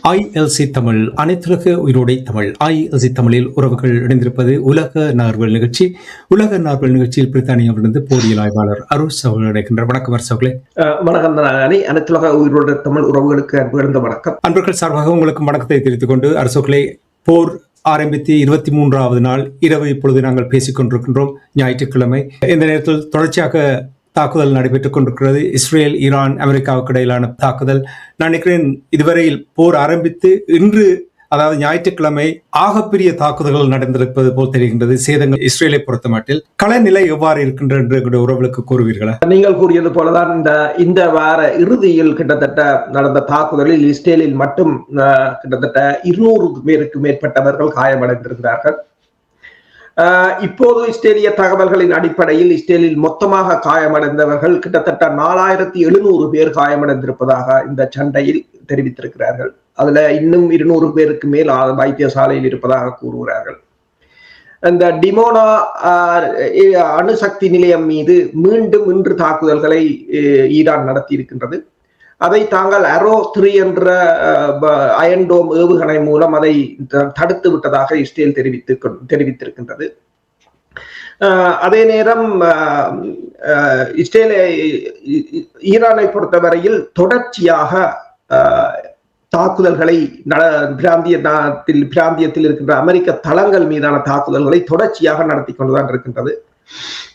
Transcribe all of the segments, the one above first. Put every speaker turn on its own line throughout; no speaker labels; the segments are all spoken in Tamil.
ஐஎல்சி தமிழ் அனைத்துலக உயிரோடை தமிழ் ஐஎல்சி தமிழில் உறவுகள் இணைந்திருப்பது உலக நார்வல் நிகழ்ச்சி. உலக நார்வல் நிகழ்ச்சியில் பிரித்தானியாவிலிருந்து போரியல் ஆய்வாளர் அருஷ் அவர்கள் இணைக்கின்றார். வணக்கம் அரசு அவர்களே.
வணக்கம். அனைத்துலக உயிரோட தமிழ் உறவுகளுக்கு அன்பு வணக்கம்.
அன்பர்கள் சார்பாக உங்களுக்கு வணக்கத்தை தெரிவித்துக் கொண்டு அரசுகளே, போர் ஆரம்பித்து 23வது நாள் இரவு இப்பொழுது நாங்கள் பேசிக் கொண்டிருக்கின்றோம். ஞாயிற்றுக்கிழமை இந்த நேரத்தில் தொடர்ச்சியாக தாக்குதல் நடைபெற்றுக் கொண்டிருக்கிறது. இஸ்ரேல், ஈரான், அமெரிக்காவுக்கு இடையிலான தாக்குதல். நான் நினைக்கிறேன் இதுவரையில் போர் ஆரம்பித்து இன்று, அதாவது ஞாயிற்றுக்கிழமை, ஆகப்பெரிய தாக்குதல்கள் நடந்திருப்பது போல் தெரிகின்றது. சேதங்கள் இஸ்ரேலை பொறுத்த மட்டில் களநிலை எவ்வாறு இருக்கின்ற என்று உறவுகளுக்கு கூறுவீர்களா?
நீங்கள் கூறியது போலதான் இந்த வார இறுதியில் கிட்டத்தட்ட நடந்த தாக்குதலில் இஸ்ரேலில் மட்டும் கிட்டத்தட்ட 200 பேருக்கு மேற்பட்டவர்கள் காயமடைந்திருக்கிறார்கள். இப்போது இஸ்ரேலிய தகவல்களின் அடிப்படையில் இஸ்ரேலில் மொத்தமாக காயமடைந்தவர்கள் கிட்டத்தட்ட 4700 பேர் காயமடைந்திருப்பதாக இந்த சண்டையில் தெரிவித்திருக்கிறார்கள். அதுல இன்னும் 200 பேருக்கு மேல் வைத்தியசாலையில் இருப்பதாக கூறுகிறார்கள். இந்த டிமோனா அணுசக்தி நிலையம் மீது மீண்டும் இன்று தாக்குதல்களை ஈரான் நடத்தி இருக்கின்றது. அதை தாங்கள் அரோ 3 என்ற அயன்டோம் ஏவுகணை மூலம் அதை தடுத்து விட்டதாக இஸ்ரேல் தெரிவித்திருக்கின்றது. அதே நேரம் ஈரானை பொறுத்தவரையில் தொடர்ச்சியாக தாக்குதல்களை பிராந்தியத்தில் இருக்கின்ற அமெரிக்க தளங்கள் மீதான தாக்குதல்களை தொடர்ச்சியாக நடத்தி கொண்டுதான் இருக்கின்றது.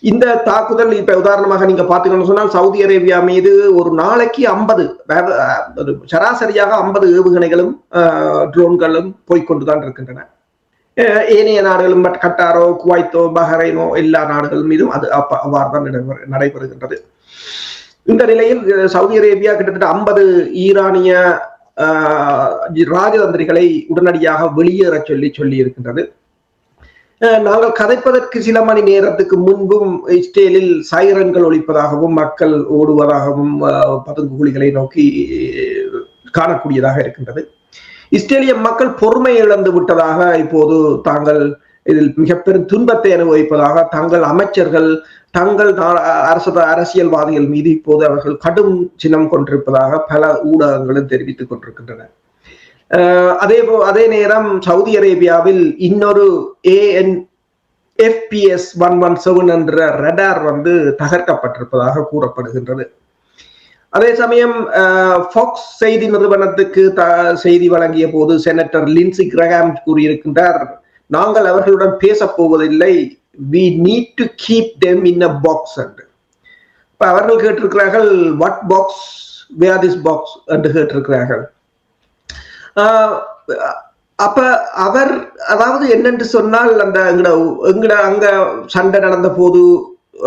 இந்த தாக்குதல் இப்ப உதாரணமாக நீங்க பாத்தீங்கன்னு சொன்னால், சவுதி அரேபியா மீது ஒரு நாளைக்கு 50 சராசரியாக 50 ஏவுகணைகளும் ட்ரோன்களும் போய்கொண்டுதான் இருக்கின்றன. ஏனைய நாடுகளும் கட்டாரோ, குவைத்தோ, பஹ்ரைனோ எல்லா நாடுகள் மீதும் அது அவ்வாறுதான் நடைபெறுகின்றது. இந்த நிலையில் சவுதி அரேபியா கிட்டத்தட்ட 50 ஈரானிய ராஜதந்திரிகளை உடனடியாக வெளியேற சொல்லி இருக்கின்றது. நாங்கள் கதைப்பதற்கு சில மணி நேரத்துக்கு முன்பும் இஸ்ரேலில் சைரன்கள் ஒலிப்பதாகவும் மக்கள் ஓடுவதாகவும் பதுங்குகுழிகளை நோக்கி காணக்கூடியதாக இருக்கின்றது. இஸ்ரேலிய மக்கள் பொறுமை இழந்து விட்டதாக இப்போது தாங்கள் இதில் மிக பெரும் துன்பத்தை அனுபவிப்பதாக தங்கள் அமைச்சர்கள், தங்கள் அரசியல்வாதிகள் மீது இப்போது அவர்கள் கடும் சினம் கொண்டிருப்பதாக பல ஊடகங்களும் தெரிவித்துக் கொண்டிருக்கின்றன. அதே நேரம் சவுதி அரேபியாவில் இன்னொரு AN/FPS 117 என்ற ரடார் தகர்க்கப்பட்டிருப்பதாக கூறப்படுகின்றது. அதே சமயம் ஃபாக்ஸ் செய்தி நிறுவனத்துக்கு செய்தி வழங்கிய போது செனட்டர் லின்சி கிரஹாம் கூறியிருக்கின்றார், நாங்கள் அவர்களுடன் பேச போவதில்லை, we need to keep them in a box என்று. இப்ப அவர்கள் கேட்டிருக்கிறார்கள், what box, where this box என்று கேட்டிருக்கிறார்கள். அப்ப அவர் அதாவது என்னென்று சொன்னால், அங்க சண்டை நடந்த போது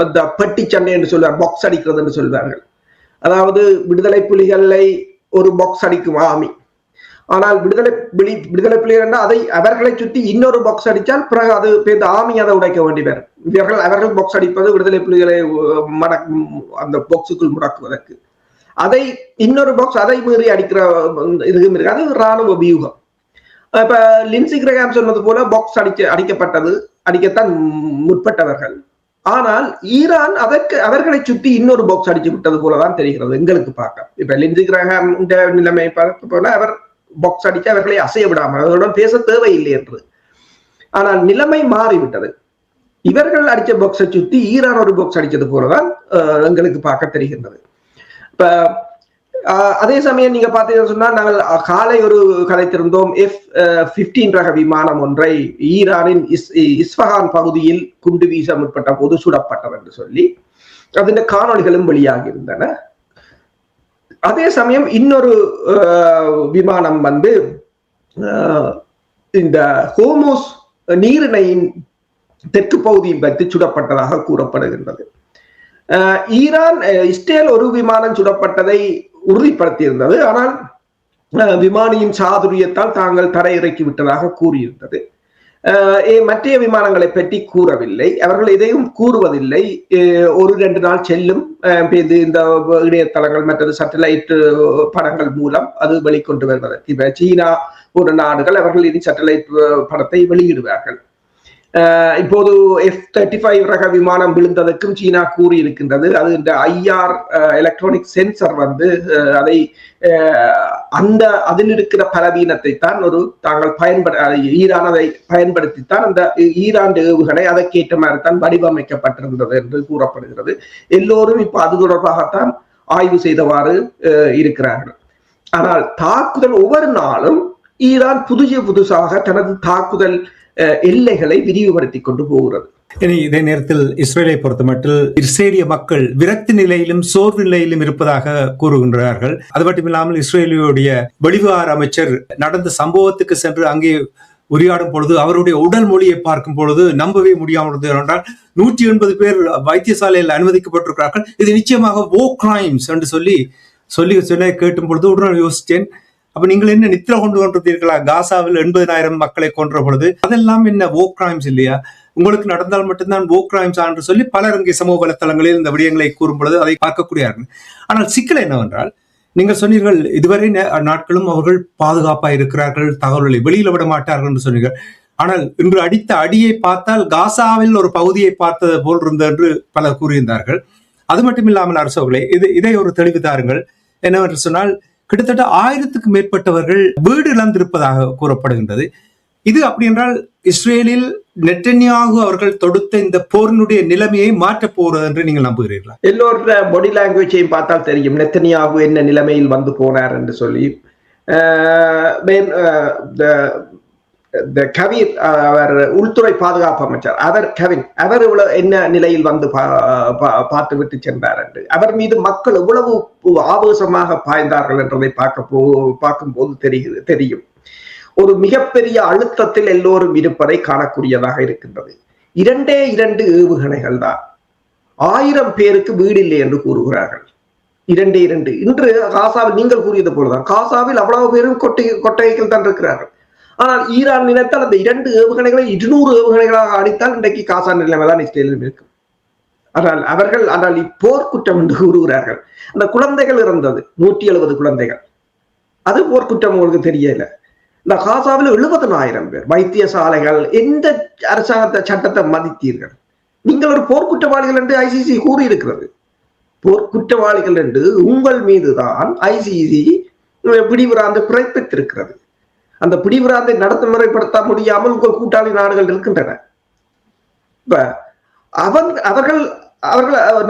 அந்த பெட்டி சண்டை என்று சொல்வார், பாக்ஸ் அடிக்கிறது என்று சொல்வார்கள். அதாவது விடுதலை புலிகளை ஒரு பாக்ஸ் அடிக்கும் ஆமி, ஆனால் விடுதலை புலிகள் அதை அவர்களை சுற்றி இன்னொரு பாக்ஸ் அடித்தால் பிறகு அது ஆமி அதை உடைக்க வேண்டியவர். அவர்கள் பாக்ஸ் அடிப்பது விடுதலை புலிகளை அந்த பாக்ஸுக்குள் முடக்குவதற்கு. அதை இன்னொரு பாக்ஸ் அதை மீறி அடிக்கிற இதுவும் இருக்கு. அது இராணுவ வியூகம். இப்ப லின்சி கிரஹாம் சொன்னது போல பாக்ஸ் அடிக்கத்தான் முற்பட்டவர்கள். ஆனால் ஈரான் அவர்களை சுற்றி இன்னொரு பாக்ஸ் அடிச்சு விட்டது போலதான் தெரிகிறது எங்களுக்கு பார்க்க. இப்ப லின்சி கிரஹாம் நிலைமை பார்க்க போல அவர் பாக்ஸ் அடிச்சு அவர்களை அசைய விடாமல் அவர்களுடன் பேச தேவையில்லை என்று. ஆனால் நிலைமை மாறிவிட்டது. இவர்கள் அடிச்ச பாக்ஸை சுற்றி ஈரான் ஒரு பாக்ஸ் அடிச்சது போலதான் எங்களுக்கு பார்க்க தெரிகின்றது. இப்ப அதே சமயம் நீங்க பாத்தீங்கன்னு சொன்னா, நாங்கள் காலை ஒரு கதைத்திருந்தோம், F-15 ரக விமானம் ஒன்றை ஈரானின் இஸ்ஃபஹான் பகுதியில் குண்டு வீச முற்பட்ட போது சுடப்பட்டது என்று சொல்லி அதன் காணொளிகளும் வெளியாகி இருந்தன. அதே சமயம் இன்னொரு விமானம் இந்த ஹோமோஸ் நீரிணையின் தெற்கு பகுதியை பற்றி சுடப்பட்டதாக கூறப்படுகின்றது. ஈரான் இஸ்ரேல் ஒரு விமானம் சுடப்பட்டதை உறுதிப்படுத்தியிருந்தது. ஆனால் விமானியின் சாதுரியத்தால் தாங்கள் தரையிறக்கி விட்டதாக கூறியிருந்தது. மற்ற விமானங்களை பற்றி கூறவில்லை. அவர்கள் எதையும் கூறுவதில்லை. 1-2 நாள் செல்லும், இந்த இணையதளங்கள் மற்றது சேட்டலைட் படங்கள் மூலம் அது வெளிக்கொண்டு வருவதற்கு. இப்ப சீனா போன்ற நாடுகள் அவர்கள் இனி சேட்டலைட் படத்தை வெளியிடுவார்கள். இப்போது F-35 ரக விமானம் விழுந்ததற்கும் சீனா கூறி இருக்கின்றது. அது இந்த IR எலக்ட்ரானிக் சென்சர் வந்து அதை அந்த அதில் இருக்கிற பலவீனத்தை தான் தாங்கள் ஈரான் அதை பயன்படுத்தித்தான் அந்த ஈரான் ஏவுகணை அதற்கேற்ற மாதிரி தான் வடிவமைக்கப்பட்டிருந்தது என்று கூறப்படுகிறது. எல்லோரும் இப்ப அது தொடர்பாகத்தான் ஆய்வு செய்தவாறு இருக்கிறார்கள். ஆனால் தாக்குதல் ஒவ்வொரு நாளும் ஈரான் புதுசாக தனது தாக்குதல் எல்லைகளை விரிவுபடுத்திக் கொண்டு போகிறது.
இதே நேரத்தில் இஸ்ரேலை பொறுத்தமட்டில் இஸ்ரேலிய மக்கள் விரக்தி நிலையிலும் சோர்வு நிலையிலும் இருப்பதாக கூறுகின்றார்கள். அது மட்டுமில்லாமல் இஸ்ரேலியுடைய வெளிவிவகார அமைச்சர் நடந்த சம்பவத்துக்கு சென்று அங்கே உரையாடும் பொழுது அவருடைய உடல் மொழியை பார்க்கும் பொழுது நம்பவே முடியாமல் என்றால் 180 பேர் வைத்தியசாலையில் அனுமதிக்கப்பட்டிருக்கிறார்கள். இது நிச்சயமாக war crimes என்று சொல்லி கேட்டும் பொழுது உடனே யோசித்தேன், அப்ப நீங்கள் என்ன நித்திர கொண்டு கொண்டிருக்கிறீர்களா? காசாவில் 80,000 மக்களை கொன்ற பொழுது அதெல்லாம் என்ன war crimes இல்லையா? உங்களுக்கு நடந்தால் மட்டும்தான் war crimes என்று சொல்லி பலர் இங்கே சமூக வலைத்தளங்களில் இந்த விடயங்களை கூறும் பொழுது அதை பார்க்கக்கூடியார்கள். ஆனால் சிக்கல் என்னவென்றால், நீங்கள் சொன்னீர்கள் இதுவரை நாட்களும் அவர்கள் பாதுகாப்பாக இருக்கிறார்கள், தகவல்களை வெளியில விட மாட்டார்கள் என்று சொன்னீர்கள். ஆனால் இன்று அடித்த அடியை பார்த்தால் காசாவில் ஒரு பகுதியை பார்த்தது போல் இருந்தது என்று பலர் கூறியிருந்தார்கள். அது மட்டுமில்லாமல் அரசோகளே, இதை ஒரு தெளிவு தாருங்கள். என்னவென்று சொன்னால், கிட்டத்தட்ட 1000க்கும் மேற்பட்டவர்கள் வீடு இழந்திருப்பதாக கூறப்படுகின்றது. இது அப்படி என்றால் இஸ்ரேலில் நெட்டன்யாகு அவர்கள் தொடுத்த இந்த போரினுடைய நிலைமையை மாற்றப் போகிறது என்று நீங்கள் நம்புகிறீர்களா?
எல்லோருடைய பாடி லாங்குவேஜையும் பார்த்தால் தெரியும் நெத்தன்யாகு என்ன நிலைமையில் வந்து போனார் என்று சொல்லி. கவிர், அவர் உள்துறை பாதுகாப்பு அமைச்சர், அவர் இவ்வளவு என்ன நிலையில் வந்து பார்த்து விட்டு சென்றார் என்று, அவர் மீது மக்கள் எவ்வளவு ஆவேசமாக பாய்ந்தார்கள் என்றதை பார்க்கும் போது தெரியும். ஒரு மிகப்பெரிய அழுத்தத்தில் எல்லோரும் இருப்பதை காணக்கூடியதாக இருக்கின்றது. 2 ஏவுகணைகள் தான் 1000 பேருக்கு வீடு இல்லை என்று கூறுகிறார்கள். 2 இன்று காசாவில் நீங்கள் கூறியது போலதான் காசாவில் அவ்வளவு பேரும் கொட்டகைகள் தான் இருக்கிறார்கள். ஆனால் ஈரான் நினைத்தால் அந்த 2 ஏவுகணைகளை 200 ஏவுகணைகளாக அடித்தால் இன்றைக்கு காசா நிலைமைதான் இஸ்ரேலில் இருக்கும். ஆனால் போர்க்குற்றம் என்று கூறுகிறார்கள். அந்த குழந்தைகள் இருந்தது 170 குழந்தைகள், அது போர்க்குற்றம் உங்களுக்கு தெரியல. இந்த காசாவில் 70,000 பேர், வைத்தியசாலைகள், எந்த அரசாங்க சட்டத்தை மதித்தீர்கள்? நீங்கள் ஒரு போர்க்குற்றவாளிகள் என்று ICC கூறியிருக்கிறது. போர்க்குற்றவாளிகள் என்று உங்கள் மீதுதான் ICC பிடிவிராந்து பிறப்பித்திருக்கிறது. அந்த பிடிவிராந்தை நடத்துமுறைப்படுத்த முடியாமல் உங்கள் கூட்டாளி நாடுகள் இருக்கின்றன. இப்ப அவர்கள்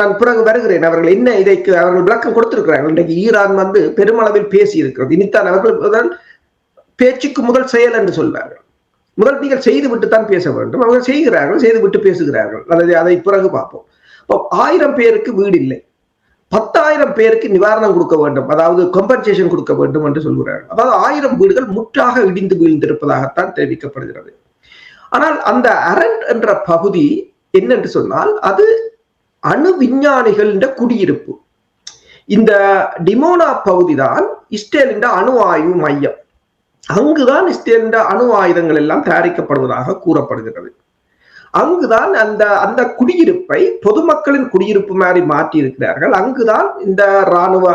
நான் பிறகு வருகிறேன். அவர்கள் என்ன இதைக்கு அவர்கள் விளக்கம் கொடுத்திருக்கிறார்கள். இன்றைக்கு ஈரான் வந்து பெருமளவில் பேசி இருக்கிறது. இனித்தான் அவர்கள் பேச்சுக்கு முதல் செயல் என்று சொல்வார்கள். முதல் நீங்கள் செய்து விட்டு தான் பேச வேண்டும். அவர்கள் செய்கிறார்கள், செய்து விட்டு பேசுகிறார்கள். அதை பிறகு பார்ப்போம். 1000 பேருக்கு வீடு இல்லை, 10,000 பேருக்கு நிவாரணம் கொடுக்க வேண்டும், அதாவது கம்பன்சேஷன் கொடுக்க வேண்டும் என்று சொல்கிறார்கள். அதாவது 1000 வீடுகள் முற்றாக இடிந்து வீழ்ந்திருப்பதாகத்தான் தெரிவிக்கப்படுகிறது. ஆனால் அந்த அரண்ட் என்ற பகுதி என்னென்று சொன்னால், அது அணு விஞ்ஞானிகள் குடியிருப்பு. இந்த டிமோனா பகுதி தான் இஸ்ரேலின் அணு ஆய்வு மையம். அங்குதான் இஸ்ரேலின் அணு ஆயுதங்கள் எல்லாம் தயாரிக்கப்படுவதாக கூறப்படுகிறது. அங்குதான் அந்த குடியிருப்பை பொதுமக்களின் குடியிருப்பு மாதிரி மாற்றி இருக்கிறார்கள். அங்குதான் இந்த இராணுவ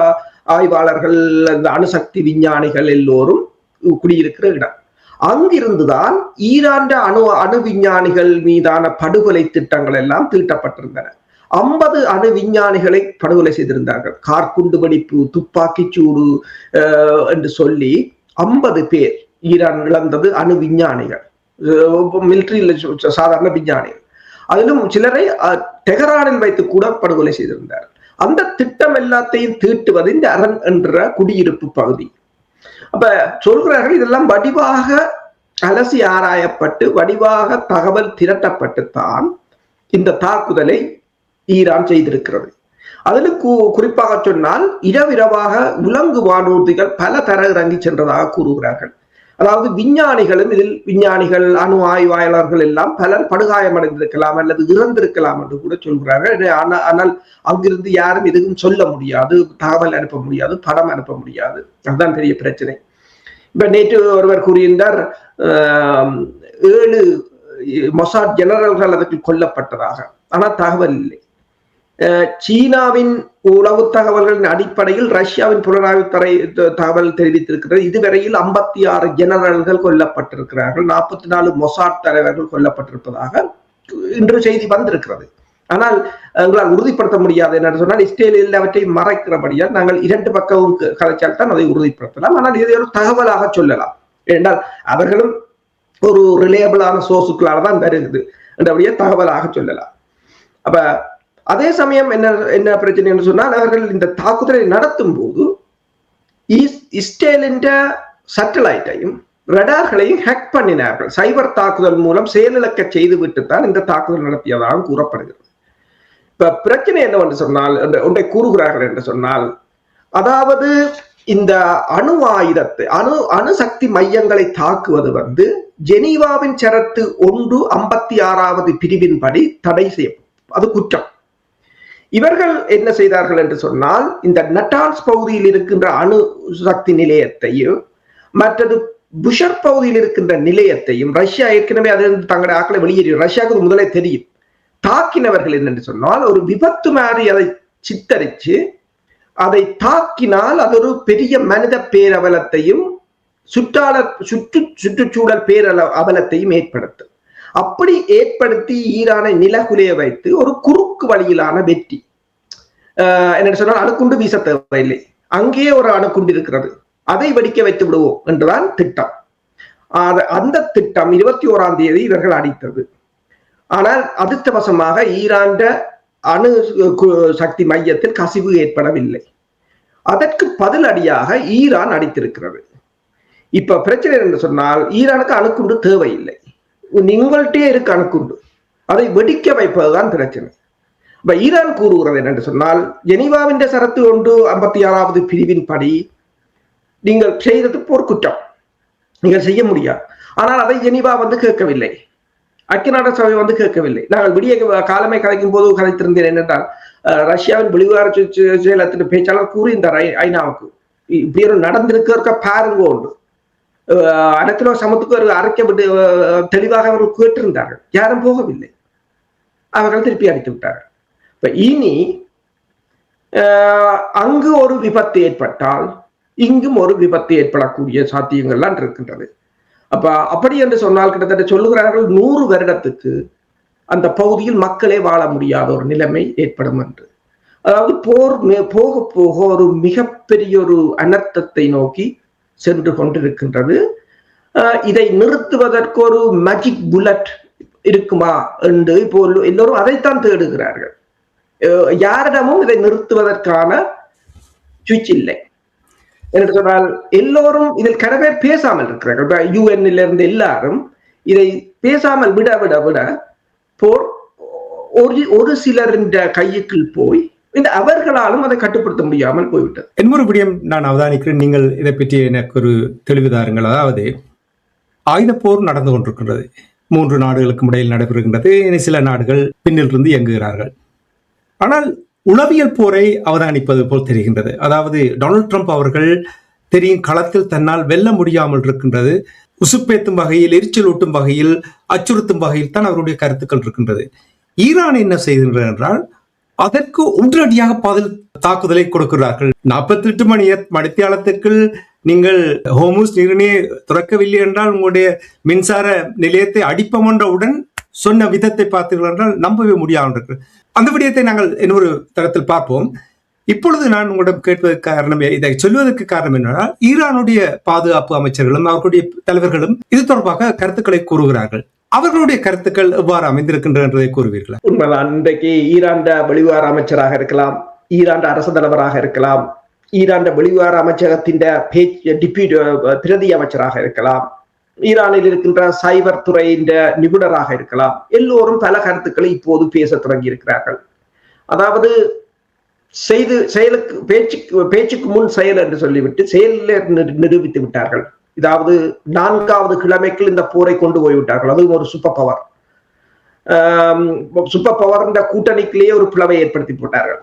ஆய்வாளர்கள், இந்த அணுசக்தி விஞ்ஞானிகள் எல்லோரும் குடியிருக்கிற இடம். அங்கிருந்துதான் ஈரான் அணு விஞ்ஞானிகள் மீதான படுகொலை திட்டங்கள் எல்லாம் தீட்டப்பட்டிருந்தன. 50 அணு விஞ்ஞானிகளை படுகொலை செய்திருந்தார்கள். கார்குண்டு வெடிப்பு, துப்பாக்கி சூடு என்று சொல்லி 50 பேர் ஈரான் இழந்தது அணு விஞ்ஞானிகள், மிலிட்டரியில் சாதாரண விஞ்ஞானிகள். அதிலும் சிலரை டெஹரானில் வைத்து கூட படுகொலை செய்திருந்தார். அந்த திட்டம் எல்லாத்தையும் தீட்டுவது இந்த அரண் என்ற குடியிருப்பு பகுதி. அப்ப சொல்கிறார்கள், இதெல்லாம் வடிவாக அலசி ஆராயப்பட்டு வடிவாக தகவல் திரட்டப்பட்டுத்தான் இந்த தாக்குதலை ஈரான் செய்திருக்கிறது. அதில் குறிப்பாக சொன்னால் இரவிரவாக விலங்கு வானூர்திகள் பல தர இறங்கி சென்றதாக கூறுகிறார்கள். அதாவது விஞ்ஞானிகள், அணு ஆய்வாளர்கள் எல்லாம் பலர் படுகாயமடைந்திருக்கலாம் அல்லது இறந்திருக்கலாம் என்று கூட சொல்கிறார்கள். ஆனால் அங்கிருந்து யாரும் எதுவும் சொல்ல முடியாது, தகவல் அனுப்ப முடியாது, படம் அனுப்ப முடியாது. அதுதான் பெரிய பிரச்சனை. இப்ப நேற்று ஒருவர் கூறியிருந்தார், 7 மொசாட் ஜெனரல்கள் அதற்கு கொல்லப்பட்டதாக. ஆனால் தகவல் இல்லை. சீனாவின் உளவு தகவல்களின் அடிப்படையில் ரஷ்யாவின் புலனாய்வு தகவல் தெரிவித்திருக்கிறது. இதுவரையில் 56 ஜெனரல்கள் கொல்லப்பட்டிருக்கிறார்கள், 44 மொசாட் தலைவர்கள் கொல்லப்பட்டிருப்பதாக இன்று செய்தி வந்திருக்கிறது. ஆனால் எங்களால் உறுதிப்படுத்த முடியாது. என்ன சொன்னால் இஸ்ரேல் எல்லாவற்றையும் மறைக்கிறபடியால் நாங்கள் 2 பக்கமும் கதைச்சால் தான் அதை உறுதிப்படுத்தலாம். ஆனால் இதை ஒரு தகவலாக சொல்லலாம். ஏனென்றால் அவர்களும் ஒரு ரிலேபிளான சோர்ஸுக்களால் தான் வருகிறது என்றபடியே தகவலாக சொல்லலாம். அப்ப அதே சமயம் என்ன பிரச்சனை என்று சொன்னால், அவர்கள் இந்த தாக்குதலை நடத்தும் போது இஸ்ரேலின் சேட்டலைட்டையும் ரடார்களையும் ஹேக் பண்ணினார்கள். சைபர் தாக்குதல் மூலம் செயலிழக்க செய்துவிட்டு தான் இந்த தாக்குதல் நடத்தியதாக கூறப்படுகிறது. இப்ப பிரச்சனை என்னவென்று சொன்னால், ஒன்றை கூறுகிறார்கள் என்று சொன்னால், அதாவது இந்த அணு ஆயுதத்தை அணுசக்தி மையங்களை தாக்குவது ஜெனீவாவின் ஷரத்து 156வது பிரிவின்படி தடை செய்யப்படும். அது குற்றம். இவர்கள் என்ன செய்தார்கள் என்று சொன்னால், இந்த நட்டான்ஸ் பகுதியில் இருக்கின்ற அணு சக்தி நிலையத்தையும் மற்றது புஷர் பகுதியில் இருக்கின்ற நிலையத்தையும் ரஷ்யா ஏற்கனவே அதிலிருந்து தங்களுடைய ஆக்களை வெளியேறி ரஷ்யாவுக்கு முதலே தெரியும். தாக்கினவர்கள் என்று சொன்னால் ஒரு விபத்து மாதிரி அதை சித்தரித்து அதை தாக்கினால் அது ஒரு பெரிய மனித பேரவலத்தையும் சுற்றுச்சூழல் பேரவலத்தையும் ஏற்படுத்தும். அப்படி ஏற்படுத்தி ஈரானை நிலகுலைய வைத்து ஒரு குறுக்கு வழியிலான வெற்றி. என்ன சொன்னால், அணுகுண்டு வீச தேவையில்லை, அங்கே ஒரு அணுகுண்டு இருக்கிறது, அதை வெடிக்க வைத்து விடுவோம் என்றுதான் திட்டம். அந்த திட்டம் 21ஆம் தேதி இவர்கள் அடித்தது. ஆனால் அதிர்ஷ்டவசமாக ஈரான் அணு சக்தி மையத்தில் கசிவு ஏற்படவில்லை. அதற்கு பதிலடியாக ஈரான் அடித்திருக்கிறது. இப்ப பிரச்சனை என்று சொன்னால், ஈரானுக்கு அணுகுண்டு தேவையில்லை, உங்கள்கிட்டயே இருக்கு அணுகுண்டு, அதை வெடிக்க வைப்பதுதான் பிரச்சனை. இப்ப ஈரான் கூறுகிறது என்னென்று சொன்னால், ஜெனீவாவின் ஷரத்து 156வது பிரிவின் படி நீங்கள் செய்தது போர்க்குற்றம், நீங்கள் செய்ய முடியாது. ஆனால் அதை ஜெனீவா கேட்கவில்லை, ஐக்கிய நாடு சபை கேட்கவில்லை. நாங்கள் விடிய காலமே கலைக்கும் போது கலைத்திருந்தேன் என்னென்றால், ரஷ்யாவின் வெளிவார செயலத்தின் பேச்சாளர் கூறியிருந்தார் ஐநாவுக்கு, இப்படி நடந்திருக்க பாருங்க உண்டு, அனைத்திலோ சமத்துக்கு ஒரு அரைக்கப்பட்டு தெளிவாக அவர்கள் கேட்டிருந்தார்கள். யாரும் போகவில்லை, அவர்கள் திருப்பி அடித்து விட்டார்கள். இப்ப இனி அங்கு ஒரு விபத்து ஏற்பட்டால் இங்கும் ஒரு விபத்து ஏற்படக்கூடிய சாத்தியங்கள்லாம் இருக்கின்றது. அப்படி என்று சொன்னால் கிட்டத்தட்ட சொல்லுகிறார்கள் 100 வருடத்துக்கு அந்த பகுதியில் மக்களே வாழ முடியாத ஒரு நிலைமை ஏற்படும் என்று. அதாவது போர் போக போக ஒரு மிகப்பெரிய ஒரு அனர்த்தத்தை நோக்கி சென்று கொண்டிருக்கின்றது. இதை நிறுத்துவதற்கு ஒரு மேஜிக் புல்லட் இருக்குமா என்று இப்போ எல்லோரும் அதைத்தான் தேடுகிறார்கள். யாரிடமும் இதை நிறுத்துவதற்கான சுவிட்ச் இல்லை என்று சொன்னால், எல்லோரும் இதில் கன பேர் பேசாமல் இருக்கிறார்கள். யுஎன்ல இருந்து எல்லாரும் இதை பேசாமல் விட விட விட போர் ஒரு சிலரின் கையுக்குள் போய் அவர்களாலும் அதை கட்டுப்படுத்த முடியாமல் போய்விட்டது.
இன்னொரு விடயம் நான் அவதானிக்கிறேன், நீங்கள் இதை பற்றி எனக்கு ஒரு தெளிவுதாருங்கள். அதாவது ஆயுத போர் நடந்து கொண்டிருக்கின்றது, 3 நாடுகளுக்கும் இடையில் நடைபெறுகின்றது. சில நாடுகள் பின்னில் இருந்து இயங்குகிறார்கள். ஆனால் உளவியல் போரை அவதானிப்பது போல் தெரிகின்றது. அதாவது டொனால்ட் ட்ரம்ப் அவர்கள் தெரியும் களத்தில் தன்னால் வெல்ல முடியாமல் இருக்கின்றது, உசுப்பேத்தும் வகையில், எரிச்சல் ஊட்டும் வகையில், அச்சுறுத்தும் வகையில் தான் அவருடைய கருத்துக்கள் இருக்கின்றது. ஈரான் என்ன செய்கின்றது என்றால், அதற்கு உடனடியாக பதில் தாக்குதலை கொடுக்கிறார்கள். 48 மணி மணித்தியாலத்துக்குள் நீங்கள் ஹோர்முஸ் நீரிணையை துறக்கவில்லை என்றால் உங்களுடைய மின்சார நிலையத்தை அடிப்போம் என்றவுடன் சொன்ன விதத்தை பார்த்தீர்கள் என்றால் நம்பவே முடியாமல் இருக்கு. அந்த விடயத்தை நாங்கள் இன்னொரு தரத்தில் பார்ப்போம். இப்பொழுது நான் உங்களிடம் கேட்பதற்கு காரணம், இதை சொல்வதற்கு காரணம் என்னன்னா, ஈரானுடைய பாதுகாப்பு அமைச்சர்களும் அவர்களுடைய தலைவர்களும் இது தொடர்பாக கருத்துக்களை கூறுகிறார்கள். அவர்களுடைய கருத்துக்கள் எவ்வாறு அமைந்திருக்கின்றன என்பதை கூறுவீர்களா?
உண்மைதான். இன்றைக்கு ஈரான் வெளிவார அமைச்சராக இருக்கலாம், ஈரான் அரசு தலைவராக இருக்கலாம், ஈரான் வெளிவார அமைச்சகத்தின் பிரதி அமைச்சராக இருக்கலாம், ஈரானில் இருக்கின்ற சைபர் துறையின் நிபுணராக இருக்கலாம். எல்லோரும் பல கருத்துக்களை இப்போது பேச தொடங்கி இருக்கிறார்கள். அதாவது பேச்சுக்கு முன் செயல் என்று சொல்லிவிட்டு செயலில் நிரூபித்து விட்டார்கள். இதாவது 4வது கிழமைக்குள் இந்த போரை கொண்டு போய்விட்டார்கள். அதுவும் ஒரு சூப்பர் பவர் இந்த கூட்டணிக்குள்ளேயே ஒரு பிளவை ஏற்படுத்தி போட்டார்கள்.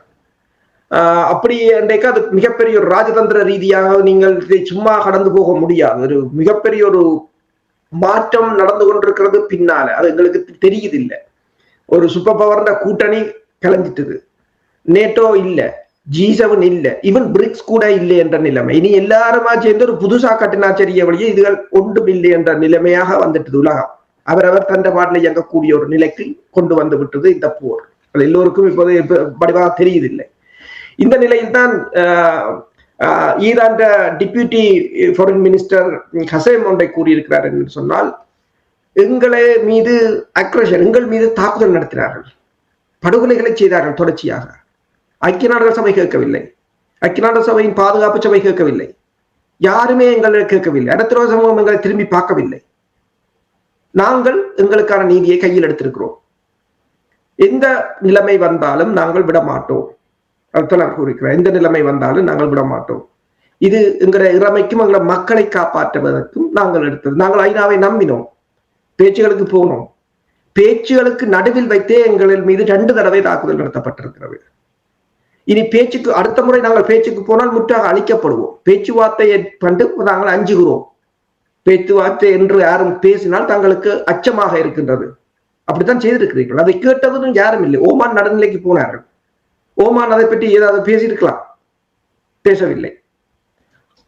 அப்படி இன்றைக்கு அது மிகப்பெரிய ஒரு ராஜதந்திர ரீதியாக நீங்கள் இதை சும்மா கடந்து போக முடியாது. ஒரு மிகப்பெரிய ஒரு மாற்றம் நடந்து கொண்டிருக்கிறது பின்னால, அது எங்களுக்கு தெரியுது இல்லை. ஒரு சூப்பர் பவர் கூட்டணி கலைஞ்சிட்டது. நேட்டோ இல்ல, G7 இல்ல, ஈவன் பிரிக்ஸ் கூட இல்லை என்ற நிலைமை. இனி எல்லாருமா சேர்ந்து ஒரு புதுசா கட்டினாச்சரிய வழியே இதுகள் ஒன்றும் இல்லை என்ற நிலைமையாக வந்துட்டது உலகம். அவரவர் தந்த பாட்டில் இயங்கக்கூடிய ஒரு நிலைக்கு கொண்டு வந்து விட்டது இந்த போர். அது எல்லோருக்கும் இப்போது வடிவாக தெரியுதில்லை. இந்த நிலையில் தான் ஈரான் டிப்யூட்டி ஃபாரின் மினிஸ்டர் ஹசேம் ஒன்றை கூறியிருக்கிறார் என்று சொன்னால், எங்களை மீது அக்ரஷன், எங்கள் மீது தாக்குதல் நடத்தினார்கள், படுகொலைகளை செய்தார்கள் தொடர்ச்சியாக. ஐக்கிய நாடுகள் சபை கேட்கவில்லை, ஐக்கிய நாடுகள் சபையின் பாதுகாப்பு சபை கேட்கவில்லை, யாருமே எங்களை கேட்கவில்லை, அடுத்த சமூகம் எங்களை திரும்பி பார்க்கவில்லை. நாங்கள் எங்களுக்கான நீதியை கையில் எடுத்திருக்கிறோம், எந்த நிலைமை வந்தாலும் நாங்கள் விட மாட்டோம். அதுதான் கூறுகிறேன், எந்த நிலைமை வந்தாலும் நாங்கள் விட மாட்டோம். இது எங்களுடைய இறமைக்கும் எங்களை மக்களை காப்பாற்றுவதற்கும் நாங்கள் எடுத்தது. நாங்கள் ஐநாவை நம்பினோம், பேச்சுகளுக்கு போனோம், பேச்சுகளுக்கு நடுவில் வைத்தே எங்களின் மீது 2 தடவை தாக்குதல் நடத்தப்பட்டிருக்கிறது. இனி பேச்சுக்கு அடுத்த முறை நாங்கள் பேச்சுக்கு போனால் முற்றாக அழிக்கப்படுவோம். பேச்சுவார்த்தையை கண்டு நாங்கள் அஞ்சுகிறோம். பேச்சுவார்த்தை என்று யாரும் பேசினால் தங்களுக்கு அச்சமாக இருக்கின்றது. அப்படித்தான் செய்திருக்கிறீர்கள். அதை கேட்டதும் யாரும் இல்லை. ஓமான் நடுநிலைக்கு போனார்கள். ஓமான் அதை பற்றி ஏதாவது பேசியிருக்கலாம், பேசவில்லை.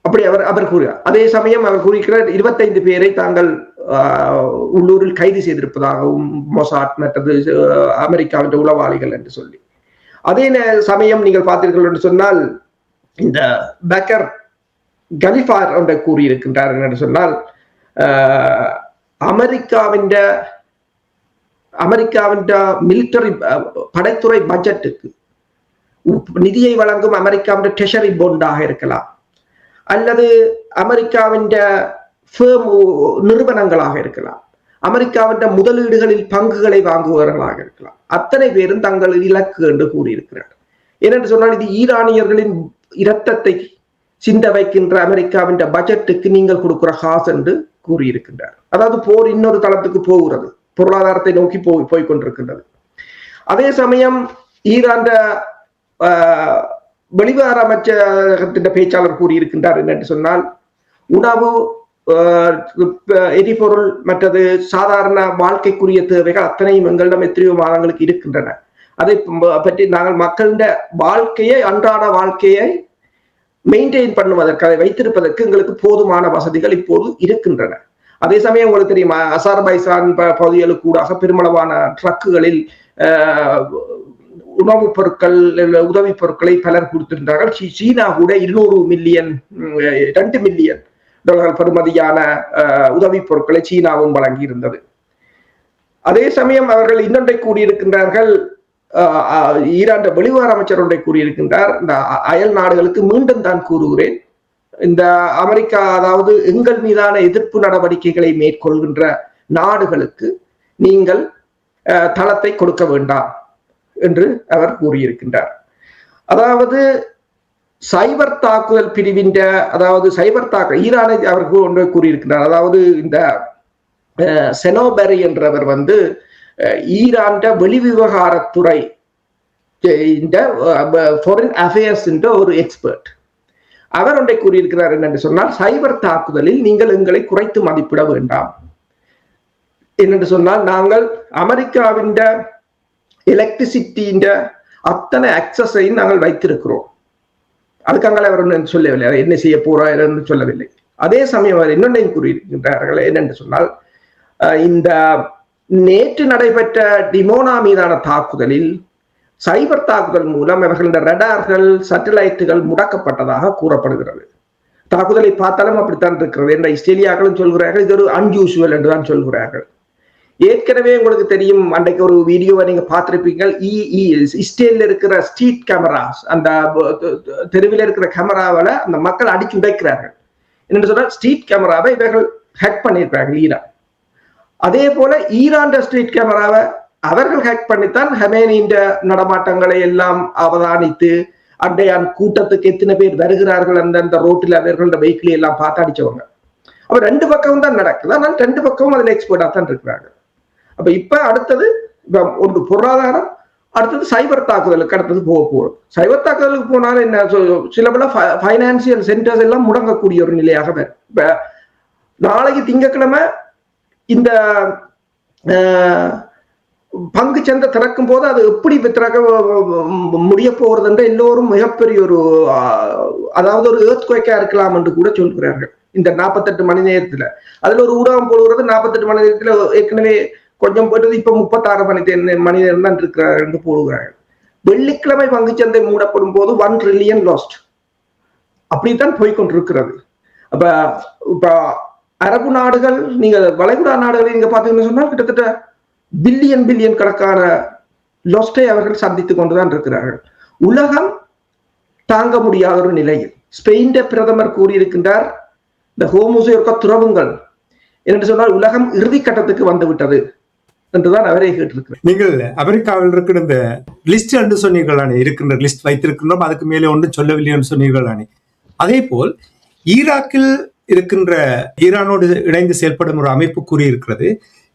அப்படி அவர் கூறுகிறார். அதே சமயம் அவர் கூறுகிறார் 25 பேரை தாங்கள் உள்ளூரில் கைது செய்திருப்பதாகவும் மொசாட் மற்றது அமெரிக்காவின் உளவாளிகள் என்று சொல்லி. அதே சமயம் நீங்கள் பார்த்தீர்கள் என்று சொன்னால், இந்த பக்கர் கலிஃபார் ஒன்றை கூறியிருக்கின்றார் என்று சொன்னால், அமெரிக்காவின் மிலிட்டரி படைத்துறை பட்ஜெட்டுக்கு நிதியை வழங்கும் அமெரிக்காவின் ட்ரெஷரி போண்டாக இருக்கலாம், அல்லது அமெரிக்காவின் நிறுவனங்களாக இருக்கலாம், அமெரிக்காவின் முதலீடுகளில் பங்குகளை வாங்குபவர்களாக இருக்கலாம், அத்தனை பேரும் தங்கள் இலக்கு என்று கூறியிருக்கிறார். ஏனென்று சொன்னால், இது ஈரானியர்களின் இரத்தத்தை சிந்த வைக்கின்ற அமெரிக்காவின் பட்ஜெட்டுக்கு நீங்கள் கொடுக்கிற காசு என்று கூறியிருக்கின்றார். அதாவது போர் இன்னொரு தளத்துக்கு போகிறது, பொருளாதாரத்தை நோக்கி போய் கொண்டிருக்கின்றது. அதே சமயம் ஈரான் வெளிவார அமைச்சகத்தின் பேச்சாளர் கூறியிருக்கின்றார் என்று சொன்னால், உணவு, எரிபொருள் மற்றது சாதாரண வாழ்க்கைக்குரிய தேவைகள் அத்தனையும் எங்களிடம் எத்தனையோ மாதங்களுக்கு இருக்கின்றன. அதை பற்றி நாங்கள் மக்களின் வாழ்க்கையை, அன்றாட வாழ்க்கையை மெயின்டைன் பண்ணுவதற்கு, அதை வைத்திருப்பதற்கு எங்களுக்கு போதுமான வசதிகள் இப்போது இருக்கின்றன. அதே சமயம் உங்களுக்கு தெரியுமா, அசர்பைசான் பகுதிகளுக்கு கூடாக பெருமளவான ட்ரக்குகளில் உணவுப் பொருட்கள், உதவி பொருட்களை பலர் கொடுத்திருந்தார்கள். சீனா கூட 200 மில்லியன் $2 மில்லியன் பெறுமதியான உதவி பொருட்களை சீனாவும் வழங்கி இருந்தது. அதே சமயம் அவர்கள் இன்னொன்றை கூறியிருக்கின்றார்கள், ஈரான் வெளிவார அமைச்சர் ஒன்றை கூறியிருக்கின்றார், இந்த அயல் நாடுகளுக்கு மீண்டும் தான் கூறுகிறேன், இந்த அமெரிக்கா, அதாவது எங்கள் மீதான எதிர்ப்பு நடவடிக்கைகளை மேற்கொள்கின்ற நாடுகளுக்கு நீங்கள் தளத்தை கொடுக்க வேண்டாம் என்று அவர் கூறியிருக்கின்றார். அதாவது சைபர் தாக்குதல் பிரிவின், அதாவது சைபர் தாக்குதல் ஈரானை அவர்கள் ஒன்றை கூறியிருக்கிறார். அதாவது இந்த செனோபெரி என்றவர் ஈரான் வெளிவிவகாரத்துறை இந்த ஃபாரின் அஃபேர்ஸ் என்ற ஒரு எக்ஸ்பர்ட். அவர் ஒன்றை கூறியிருக்கிறார் என்று சொன்னால், சைபர் தாக்குதலில் நீங்கள் எங்களை குறைத்து மதிப்பிட வேண்டாம். என்னென்று சொன்னால், நாங்கள் அமெரிக்காவின் எலக்ட்ரிசிட்டியின் அத்தனை அக்சஸையும் நாங்கள் வைத்திருக்கிறோம். அதுக்காக அவர் சொல்லவில்லை, என்ன செய்ய போறார் என்று சொல்லவில்லை. அதே சமயம் அவர் இன்னொன்றையும் கூறியிருக்கின்றார்கள், என்னென்று சொன்னால், இந்த நேற்று நடைபெற்ற டிமோனா மீதான தாக்குதலில் சைபர் தாக்குதல் மூலம் அவர்களின் ரடார்கள், சேட்டலைட்டுகள் முடக்கப்பட்டதாக கூறப்படுகிறது. தாக்குதலை பார்த்தாலும் அப்படித்தான் இருக்கிறது என்ற இஸ்ரேலியாக்களும் சொல்கிறார்கள், இது ஒரு அன்யூசுவல் என்றுதான் சொல்கிறார்கள். ஏற்கனவே உங்களுக்கு தெரியும், அன்றைக்கு ஒரு வீடியோவை நீங்க பார்த்திருப்பீங்க, இஸ்ரேலில் இருக்கிற ஸ்ட்ரீட் கேமராஸ், அந்த தெருவில் இருக்கிற கேமராவில் அந்த மக்கள் அடிச்சு உடைக்கிறார்கள். என்னென்னு சொன்னால், ஸ்ட்ரீட் கேமராவை இவர்கள் ஹேக் பண்ணியிருக்கிறார்கள் ஈரான். அதே போல ஈரான் ஸ்ட்ரீட் கேமராவை அவர்கள் ஹேக் பண்ணித்தான் ஹமேனியின் நடமாட்டங்களை எல்லாம் அவதானித்து, அண்டையான் கூட்டத்துக்கு எத்தனை பேர் வருகிறார்கள் அந்த ரோட்டில் அவர்களோட வெஹிக்கிளை எல்லாம் பார்த்து அடிச்சவங்க. அப்ப 2 பக்கம் தான் நடக்குது, ஆனால் 2 பக்கமும் அதுல எக்ஸ்பர்ட்டா தான் இருக்கிறாங்க. அப்ப இப்ப அடுத்தது ஒரு பொருளாதாரம், அடுத்தது சைபர் தாக்குதலுக்கு அடுத்தது போகும். சைபர் தாக்குதலுக்கு போனாலும் என்ன, சில பல பைனான்சியல் சென்டர்ஸ் எல்லாம் முடங்கக்கூடிய ஒரு நிலையாக வரும். இப்ப நாளைக்கு திங்கட்கிழமை இந்த பங்கு சந்தை திறக்கும் போது அது எப்படி திறக்க முடிய போறது என்று எல்லோரும் மிகப்பெரிய ஒரு அதாவது ஒரு ஏர்த்குவேக்கா இருக்கலாம் என்று கூட சொல்கிறார்கள். இந்த 48 மணி நேரத்துல அதுல ஒரு ஊடகம் போடுகிறது 48 மணி நேரத்துல ஏற்கனவே கொஞ்சம் போயிட்டது, இப்ப 36 மணி நேரம் தான் இருக்கிறார் என்று போடுகிறார்கள். வெள்ளிக்கிழமை பங்குச்சந்தை மூடப்படும் போது 1 ட்ரில்லியன் லாஸ்ட், அப்படித்தான் போய்கொண்டிருக்கிறது. அப்ப இப்ப அரபு நாடுகள், நீங்க வளைகுடா நாடுகளை நீங்க பாத்தீங்கன்னு சொன்னால் கிட்டத்தட்ட பில்லியன் கணக்கான லாஸ்டை அவர்கள் சந்தித்துக் கொண்டுதான் இருக்கிறார்கள். உலகம் தாங்க முடியாத ஒரு நிலையில் ஸ்பெயின் பிரதமர் கூறியிருக்கின்றார், இந்த ஹோமோசையோர்க்க துறவுங்கள் என்று சொன்னால் உலகம் இறுதி கட்டத்துக்கு வந்து விட்டது என்றுதான் அவரே கேட்டிருக்கிறார்.
நீங்கள் அமெரிக்காவில் இருக்கிற இந்த லிஸ்ட் என்று சொன்னீர்களானே, இருக்கின்ற லிஸ்ட் வைத்திருக்கின்றோம், அதுக்கு மேலே ஒன்றும் சொல்லவில்லை என்று சொன்னீர்களானே. அதே போல் ஈராக்கில் இருக்கின்ற ஈரானோடு இணைந்து செயல்படும் ஒரு அமைப்பு கூறியிருக்கிறது,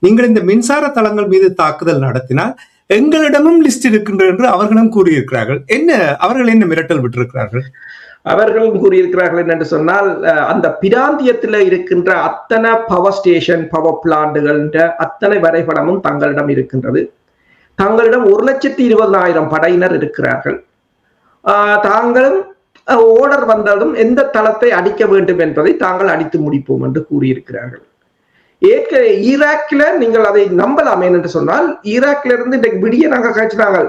நீங்கள் இந்த மின்சார தளங்கள் மீது தாக்குதல் நடத்தினால் எங்களிடமும் லிஸ்ட் இருக்கின்றது என்று அவர்களும் கூறியிருக்கிறார்கள். அவர்கள் என்ன மிரட்டல் விட்டிருக்கிறார்கள்?
அவர்களும் கூறியிருக்கிறார்கள் என்று சொன்னால், அந்த பிராந்தியத்தில் இருக்கின்ற அத்தனை பவர் ஸ்டேஷன், பவர் பிளான்ட்டுகள் அத்தனை வரைபடமும் தங்களிடம் இருக்கின்றது. தங்களிடம் 1,20,000 படையினர் இருக்கிறார்கள். தாங்களும் ஓர்டர் வந்தாலும் எந்த தளத்தை அடிக்க வேண்டும் என்பதை தாங்கள் அடித்து முடிப்போம் என்று கூறியிருக்கிறார்கள். ஈராக்ல நீங்கள் அதை நம்பலாம். என்று சொன்னால் ஈராக்ல இருந்து இன்றைக்கு விடிய நாங்கள் கழிச்சுனாங்க